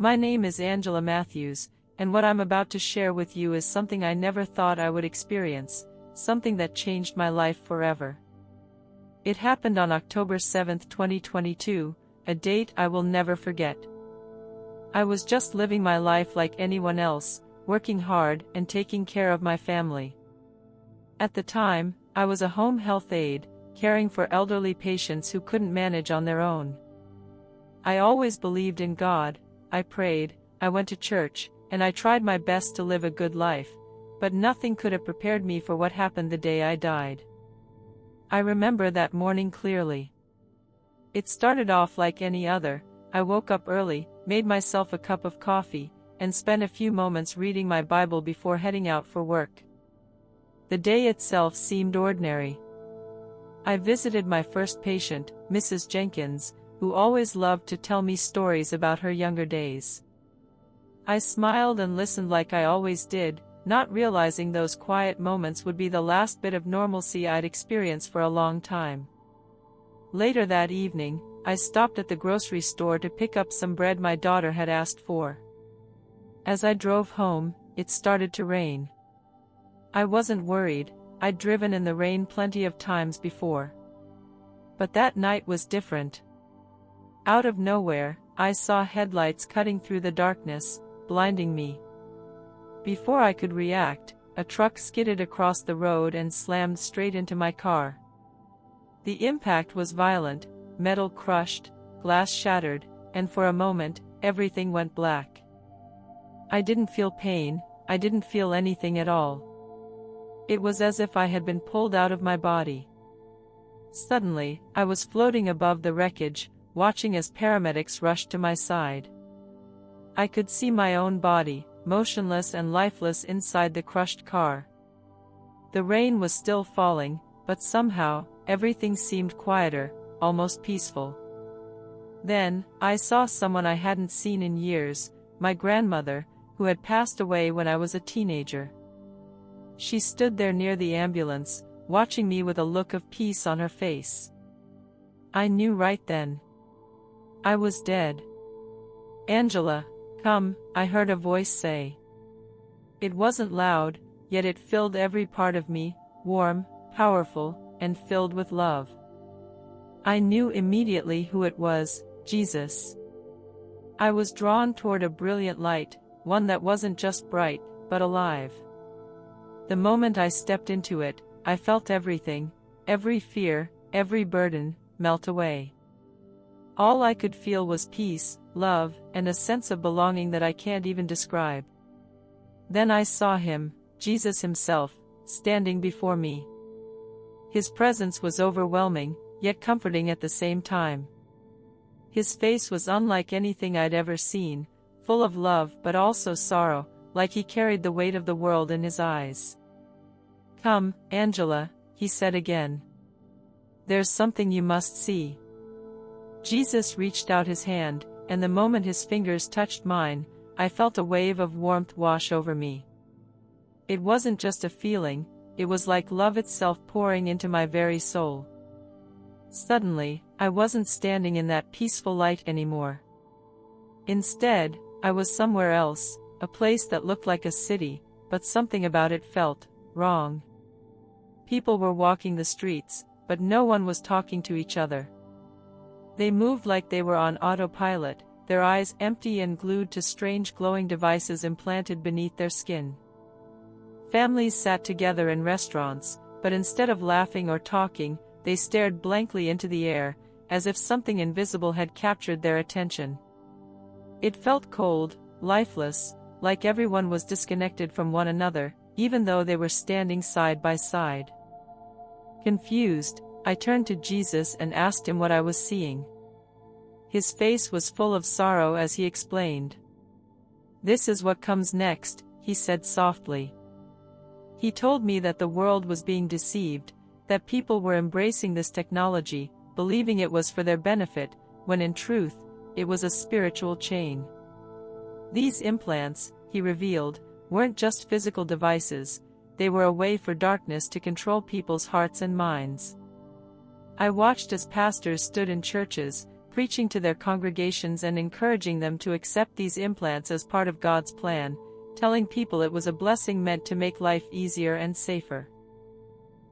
My name is Angela Matthews, and what I'm about to share with you is something I never thought I would experience, something that changed my life forever. It happened on October 7, 2022, a date I will never forget. I was just living my life like anyone else, working hard and taking care of my family. At the time, I was a home health aide, caring for elderly patients who couldn't manage on their own. I always believed in God, I prayed, I went to church, and I tried my best to live a good life, but nothing could have prepared me for what happened the day I died. I remember that morning clearly. It started off like any other. I woke up early, made myself a cup of coffee, and spent a few moments reading my Bible before heading out for work. The day itself seemed ordinary. I visited my first patient, Mrs. Jenkins, who always loved to tell me stories about her younger days. I smiled and listened like I always did, not realizing those quiet moments would be the last bit of normalcy I'd experience for a long time. Later that evening, I stopped at the grocery store to pick up some bread my daughter had asked for. As I drove home, it started to rain. I wasn't worried, I'd driven in the rain plenty of times before. But that night was different. Out of nowhere, I saw headlights cutting through the darkness, blinding me. Before I could react, a truck skidded across the road and slammed straight into my car. The impact was violent, metal crushed, glass shattered, and for a moment, everything went black. I didn't feel pain, I didn't feel anything at all. It was as if I had been pulled out of my body. Suddenly, I was floating above the wreckage, watching as paramedics rushed to my side. I could see my own body, motionless and lifeless inside the crushed car. The rain was still falling, but somehow, everything seemed quieter, almost peaceful. Then, I saw someone I hadn't seen in years, my grandmother, who had passed away when I was a teenager. She stood there near the ambulance, watching me with a look of peace on her face. I knew right then. I was dead. "Angela, come," I heard a voice say. It wasn't loud, yet it filled every part of me, warm, powerful, and filled with love. I knew immediately who it was, Jesus. I was drawn toward a brilliant light, one that wasn't just bright, but alive. The moment I stepped into it, I felt everything, every fear, every burden, melt away. All I could feel was peace, love, and a sense of belonging that I can't even describe. Then I saw him, Jesus himself, standing before me. His presence was overwhelming, yet comforting at the same time. His face was unlike anything I'd ever seen, full of love but also sorrow, like he carried the weight of the world in his eyes. "Come, Angela," he said again. "There's something you must see." Jesus reached out his hand, and the moment his fingers touched mine, I felt a wave of warmth wash over me. It wasn't just a feeling, it was like love itself pouring into my very soul. Suddenly, I wasn't standing in that peaceful light anymore. Instead, I was somewhere else, a place that looked like a city, but something about it felt wrong. People were walking the streets, but no one was talking to each other. They moved like they were on autopilot, their eyes empty and glued to strange glowing devices implanted beneath their skin. Families sat together in restaurants, but instead of laughing or talking, they stared blankly into the air, as if something invisible had captured their attention. It felt cold, lifeless, like everyone was disconnected from one another, even though they were standing side by side. Confused, I turned to Jesus and asked him what I was seeing. His face was full of sorrow as he explained. "This is what comes next," he said softly. He told me that the world was being deceived, that people were embracing this technology, believing it was for their benefit, when in truth, it was a spiritual chain. These implants, he revealed, weren't just physical devices, they were a way for darkness to control people's hearts and minds. I watched as pastors stood in churches, preaching to their congregations and encouraging them to accept these implants as part of God's plan, telling people it was a blessing meant to make life easier and safer.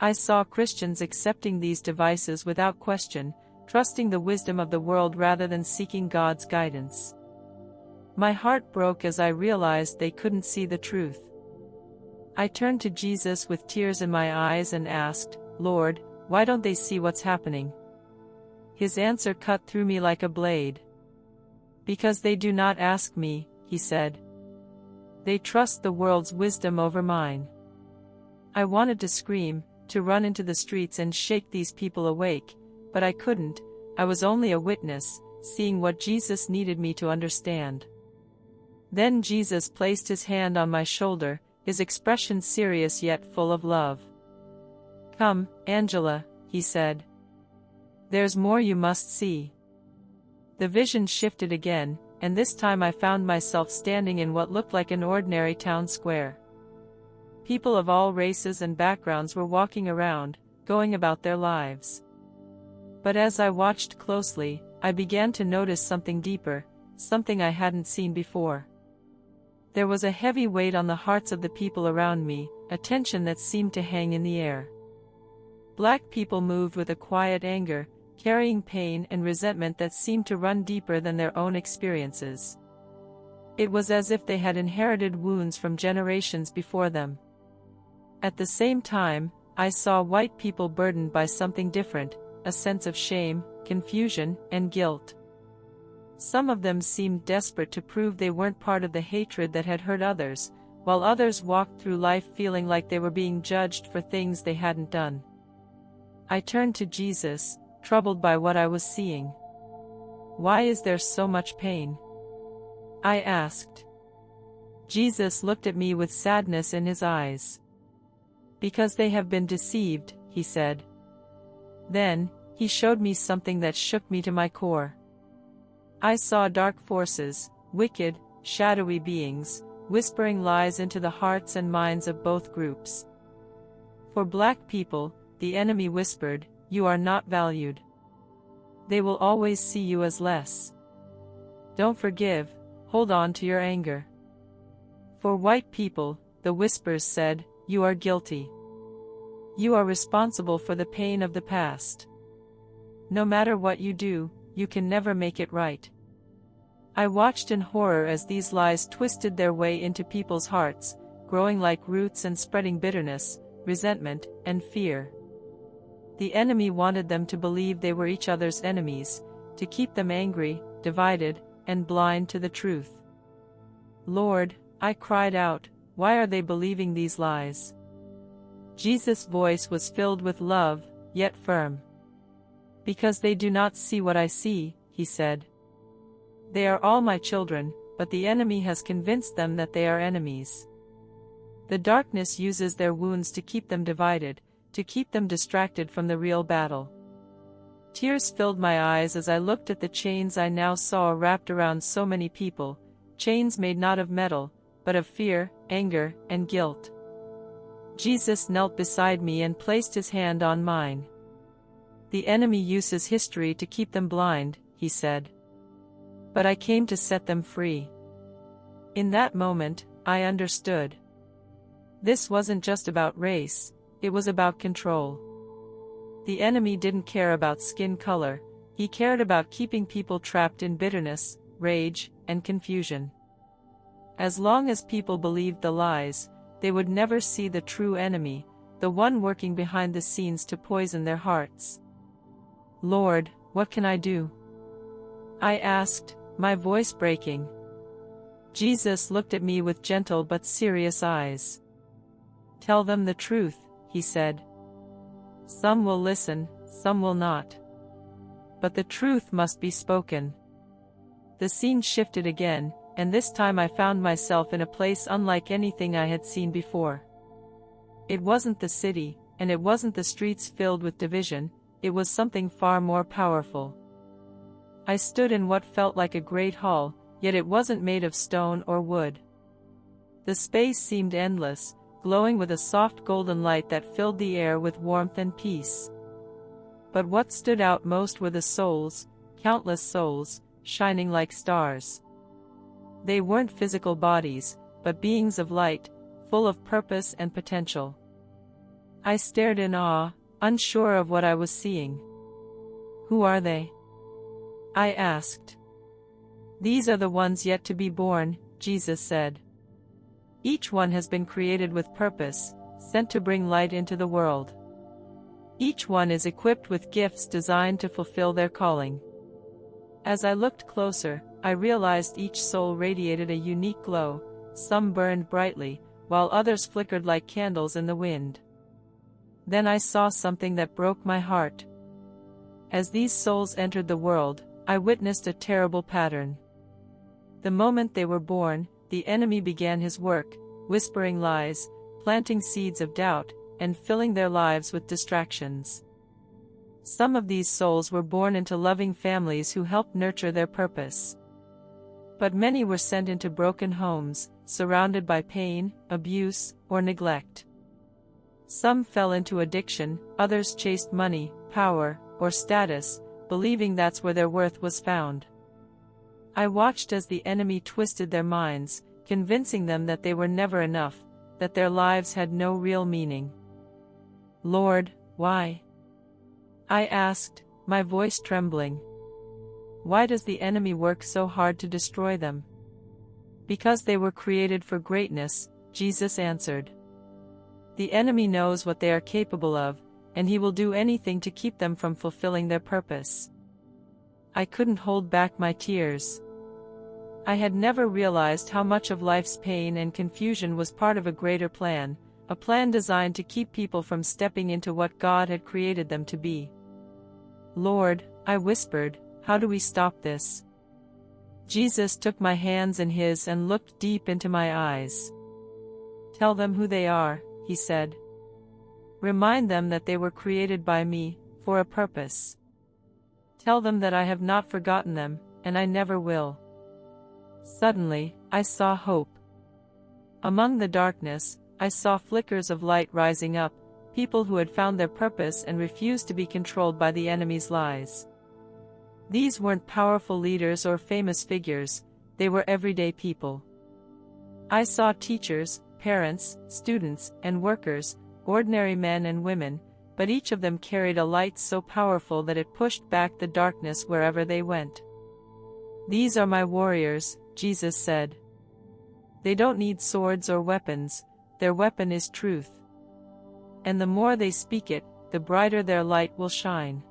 I saw Christians accepting these devices without question, trusting the wisdom of the world rather than seeking God's guidance. My heart broke as I realized they couldn't see the truth. I turned to Jesus with tears in my eyes and asked, "Lord, why don't they see what's happening?" His answer cut through me like a blade. "Because they do not ask me," he said. "They trust the world's wisdom over mine." I wanted to scream, to run into the streets and shake these people awake, but I couldn't. I was only a witness, seeing what Jesus needed me to understand. Then Jesus placed his hand on my shoulder, his expression serious yet full of love. "Come, Angela," he said. "There's more you must see." The vision shifted again, and this time I found myself standing in what looked like an ordinary town square. People of all races and backgrounds were walking around, going about their lives. But as I watched closely, I began to notice something deeper, something I hadn't seen before. There was a heavy weight on the hearts of the people around me, a tension that seemed to hang in the air. Black people moved with a quiet anger, carrying pain and resentment that seemed to run deeper than their own experiences. It was as if they had inherited wounds from generations before them. At the same time, I saw white people burdened by something different, a sense of shame, confusion, and guilt. Some of them seemed desperate to prove they weren't part of the hatred that had hurt others, while others walked through life feeling like they were being judged for things they hadn't done. I turned to Jesus, troubled by what I was seeing. "Why is there so much pain?" I asked. Jesus looked at me with sadness in his eyes. "Because they have been deceived," he said. Then, he showed me something that shook me to my core. I saw dark forces, wicked, shadowy beings, whispering lies into the hearts and minds of both groups. For black people, the enemy whispered, "You are not valued. They will always see you as less. Don't forgive, hold on to your anger." For white people, the whispers said, "You are guilty. You are responsible for the pain of the past. No matter what you do, you can never make it right." I watched in horror as these lies twisted their way into people's hearts, growing like roots and spreading bitterness, resentment, and fear. The enemy wanted them to believe they were each other's enemies, to keep them angry, divided, and blind to the truth. "Lord," I cried out, "why are they believing these lies?" Jesus' voice was filled with love, yet firm. "Because they do not see what I see," he said. "They are all my children, but the enemy has convinced them that they are enemies. The darkness uses their wounds to keep them divided, to keep them distracted from the real battle." Tears filled my eyes as I looked at the chains I now saw wrapped around so many people, chains made not of metal, but of fear, anger, and guilt. Jesus knelt beside me and placed his hand on mine. "The enemy uses history to keep them blind," he said. "But I came to set them free." In that moment, I understood. This wasn't just about race, it was about control. The enemy didn't care about skin color, he cared about keeping people trapped in bitterness, rage, and confusion. As long as people believed the lies, they would never see the true enemy, the one working behind the scenes to poison their hearts. "Lord, what can I do?" I asked, my voice breaking. Jesus looked at me with gentle but serious eyes. "Tell them the truth," he said. "Some will listen, some will not. But the truth must be spoken." The scene shifted again, and this time I found myself in a place unlike anything I had seen before. It wasn't the city, and it wasn't the streets filled with division, it was something far more powerful. I stood in what felt like a great hall, yet it wasn't made of stone or wood. The space seemed endless, glowing with a soft golden light that filled the air with warmth and peace. But what stood out most were the souls, countless souls, shining like stars. They weren't physical bodies, but beings of light, full of purpose and potential. I stared in awe, unsure of what I was seeing. "Who are they?" I asked. "These are the ones yet to be born," Jesus said. "Each one has been created with purpose, sent to bring light into the world. Each one is equipped with gifts designed to fulfill their calling." As I looked closer, I realized each soul radiated a unique glow. Some burned brightly, while others flickered like candles in the wind. Then I saw something that broke my heart. As these souls entered the world, I witnessed a terrible pattern. The moment they were born, the enemy began his work, whispering lies, planting seeds of doubt, and filling their lives with distractions. Some of these souls were born into loving families who helped nurture their purpose. But many were sent into broken homes, surrounded by pain, abuse, or neglect. Some fell into addiction, others chased money, power, or status, believing that's where their worth was found. I watched as the enemy twisted their minds, convincing them that they were never enough, that their lives had no real meaning. "Lord, why?" I asked, my voice trembling. "Why does the enemy work so hard to destroy them?" "Because they were created for greatness," Jesus answered. "The enemy knows what they are capable of, and he will do anything to keep them from fulfilling their purpose." I couldn't hold back my tears. I had never realized how much of life's pain and confusion was part of a greater plan, a plan designed to keep people from stepping into what God had created them to be. "Lord," I whispered, "how do we stop this?" Jesus took my hands in his and looked deep into my eyes. "Tell them who they are," he said. "Remind them that they were created by me, for a purpose. Tell them that I have not forgotten them, and I never will." Suddenly, I saw hope. Among the darkness, I saw flickers of light rising up, people who had found their purpose and refused to be controlled by the enemy's lies. These weren't powerful leaders or famous figures, they were everyday people. I saw teachers, parents, students, and workers, ordinary men and women, but each of them carried a light so powerful that it pushed back the darkness wherever they went. "These are my warriors," Jesus said. "They don't need swords or weapons, their weapon is truth. And the more they speak it, the brighter their light will shine."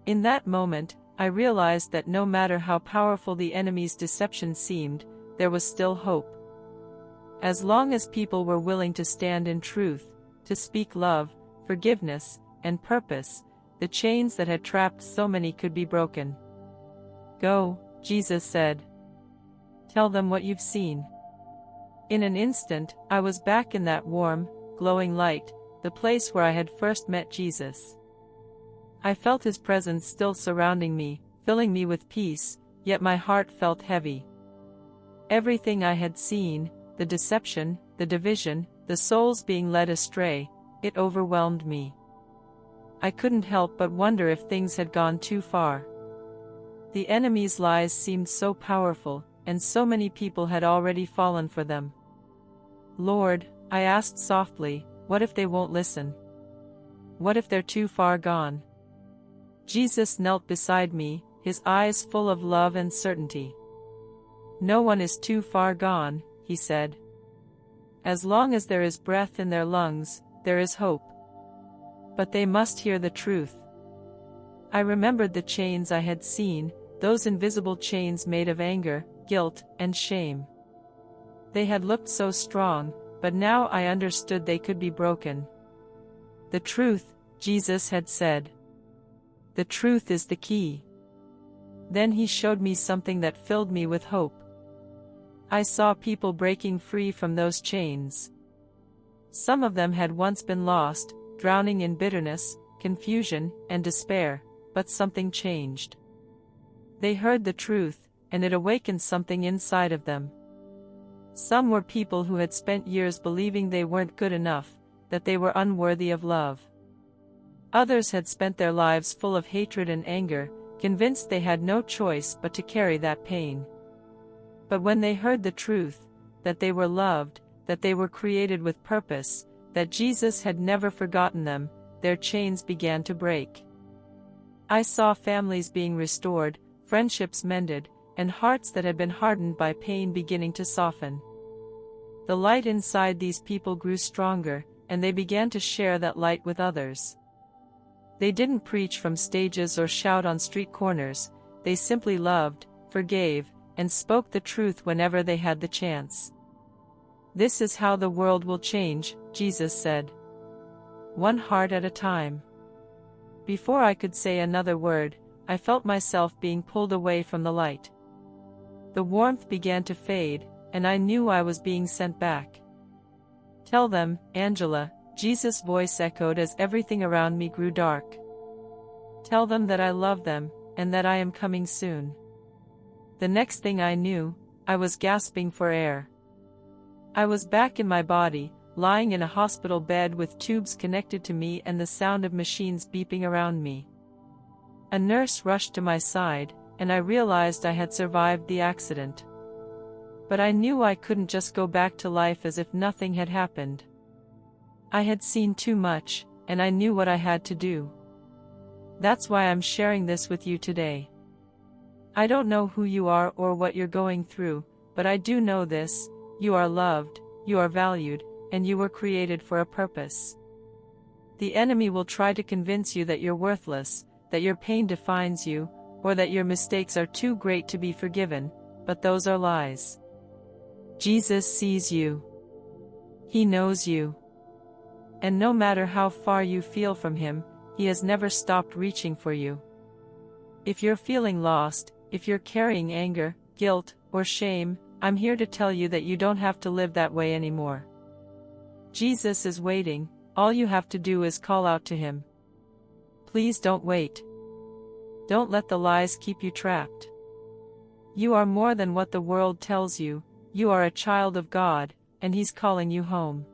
In that moment, I realized that no matter how powerful the enemy's deception seemed, there was still hope. As long as people were willing to stand in truth, to speak love, forgiveness, and purpose, the chains that had trapped so many could be broken. "Go," Jesus said. "Tell them what you've seen." In an instant, I was back in that warm, glowing light, the place where I had first met Jesus. I felt his presence still surrounding me, filling me with peace, yet my heart felt heavy. Everything I had seen, the deception, the division, the souls being led astray, it overwhelmed me. I couldn't help but wonder if things had gone too far. The enemy's lies seemed so powerful, and so many people had already fallen for them. "Lord," I asked softly, "what if they won't listen? What if they're too far gone?" Jesus knelt beside me, his eyes full of love and certainty. "No one is too far gone," he said. "As long as there is breath in their lungs, there is hope. But they must hear the truth." I remembered the chains I had seen, those invisible chains made of anger, guilt, and shame. They had looked so strong, but now I understood they could be broken. "The truth," Jesus had said. "The truth is the key." Then he showed me something that filled me with hope. I saw people breaking free from those chains. Some of them had once been lost, drowning in bitterness, confusion, and despair, but something changed. They heard the truth, and it awakened something inside of them. Some were people who had spent years believing they weren't good enough, that they were unworthy of love. Others had spent their lives full of hatred and anger, convinced they had no choice but to carry that pain. But when they heard the truth, that they were loved, that they were created with purpose, that Jesus had never forgotten them, their chains began to break. I saw families being restored, friendships mended, and hearts that had been hardened by pain beginning to soften. The light inside these people grew stronger, and they began to share that light with others. They didn't preach from stages or shout on street corners, they simply loved, forgave, and spoke the truth whenever they had the chance. This is how the world will change, Jesus said. One heart at a time. Before I could say another word, I felt myself being pulled away from the light. The warmth began to fade, and I knew I was being sent back. Tell them, Angela, Jesus' voice echoed as everything around me grew dark. Tell them that I love them, and that I am coming soon. The next thing I knew, I was gasping for air. I was back in my body, lying in a hospital bed with tubes connected to me and the sound of machines beeping around me. A nurse rushed to my side, and I realized I had survived the accident. But I knew I couldn't just go back to life as if nothing had happened. I had seen too much, and I knew what I had to do. That's why I'm sharing this with you today. I don't know who you are or what you're going through, but I do know this: you are loved, you are valued, and you were created for a purpose. The enemy will try to convince you that you're worthless, that your pain defines you, or that your mistakes are too great to be forgiven, but those are lies. Jesus sees you. He knows you. And no matter how far you feel from Him, He has never stopped reaching for you. If you're feeling lost, if you're carrying anger, guilt, or shame, I'm here to tell you that you don't have to live that way anymore. Jesus is waiting, all you have to do is call out to Him. Please don't wait. Don't let the lies keep you trapped. You are more than what the world tells you, you are a child of God, and He's calling you home.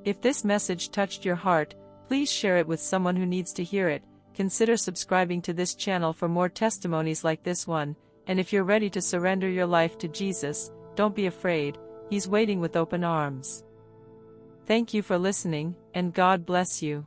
If this message touched your heart, please share it with someone who needs to hear it. Consider subscribing to this channel for more testimonies like this one, and if you're ready to surrender your life to Jesus, don't be afraid, He's waiting with open arms. Thank you for listening, and God bless you.